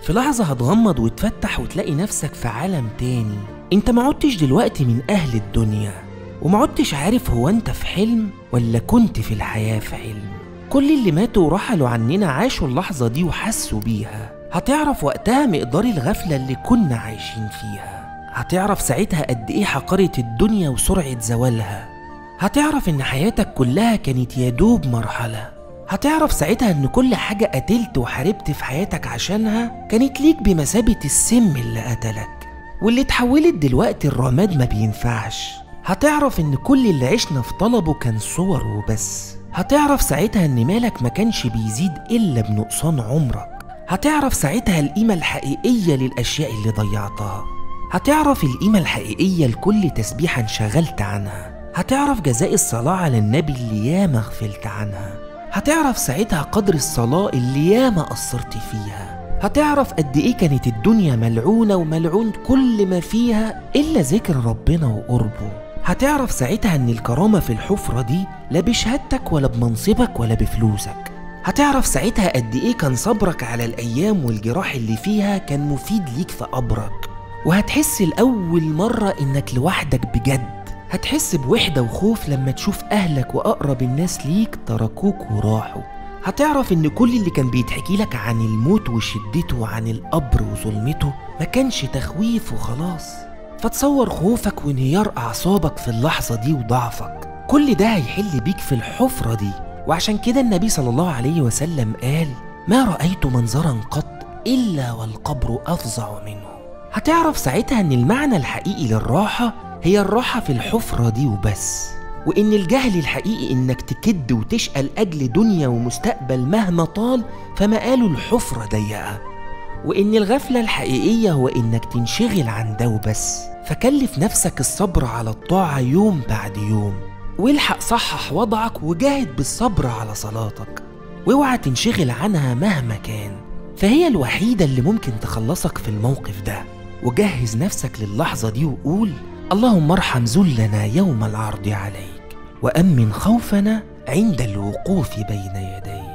في لحظة هتغمض وتفتح وتلاقي نفسك في عالم تاني. انت ما عدتش دلوقتي من أهل الدنيا، وما عدتش عارف هو انت في حلم ولا كنت في الحياة في حلم. كل اللي ماتوا ورحلوا عننا عاشوا اللحظة دي وحسوا بيها. هتعرف وقتها مقدار الغفلة اللي كنا عايشين فيها. هتعرف ساعتها قد ايه حقارة الدنيا وسرعة زوالها. هتعرف ان حياتك كلها كانت يدوب مرحلة. هتعرف ساعتها ان كل حاجة قتلت وحاربت في حياتك عشانها كانت ليك بمثابة السم اللي قتلك، واللي اتحولت دلوقتي الرماد ما بينفعش. هتعرف ان كل اللي عشنا في طلبه كان صور وبس. هتعرف ساعتها ان مالك ما كانش بيزيد الا بنقصان عمرك. هتعرف ساعتها القيمة الحقيقية للأشياء اللي ضيعتها. هتعرف القيمة الحقيقية لكل تسبيحة انشغلت عنها. هتعرف جزاء الصلاة على النبي اللي ياما غفلت عنها. هتعرف ساعتها قدر الصلاة اللي ياما قصرت فيها. هتعرف قد ايه كانت الدنيا ملعونة وملعون كل ما فيها إلا ذكر ربنا وقربه. هتعرف ساعتها ان الكرامة في الحفرة دي لا بشهادتك ولا بمنصبك ولا بفلوسك. هتعرف ساعتها قد ايه كان صبرك على الأيام والجراح اللي فيها كان مفيد ليك في قبرك. وهتحس لأول مرة انك لوحدك بجد. هتحس بوحدة وخوف لما تشوف أهلك وأقرب الناس ليك تركوك وراحوا. هتعرف إن كل اللي كان بيتحكي لك عن الموت وشدته وعن القبر وظلمته ما كانش تخويف وخلاص. فتصور خوفك وانهيار أعصابك في اللحظة دي وضعفك. كل ده هيحل بيك في الحفرة دي. وعشان كده النبي صلى الله عليه وسلم قال: ما رأيت منظرا قط إلا والقبر أفظع منه. هتعرف ساعتها إن المعنى الحقيقي للراحة هي الراحة في الحفرة دي وبس، وإن الجهل الحقيقي إنك تكد وتشقى لأجل دنيا ومستقبل مهما طال فمقاله الحفرة ضيقة، وإن الغفلة الحقيقية هو إنك تنشغل عن ده وبس. فكلف نفسك الصبر على الطاعة يوم بعد يوم، والحق صحح وضعك وجاهد بالصبر على صلاتك، واوعى تنشغل عنها مهما كان، فهي الوحيدة اللي ممكن تخلصك في الموقف ده. وجهز نفسك للحظة دي وقول: اللهم ارحم ذلنا يوم العرض عليك، وأمن خوفنا عند الوقوف بين يديك.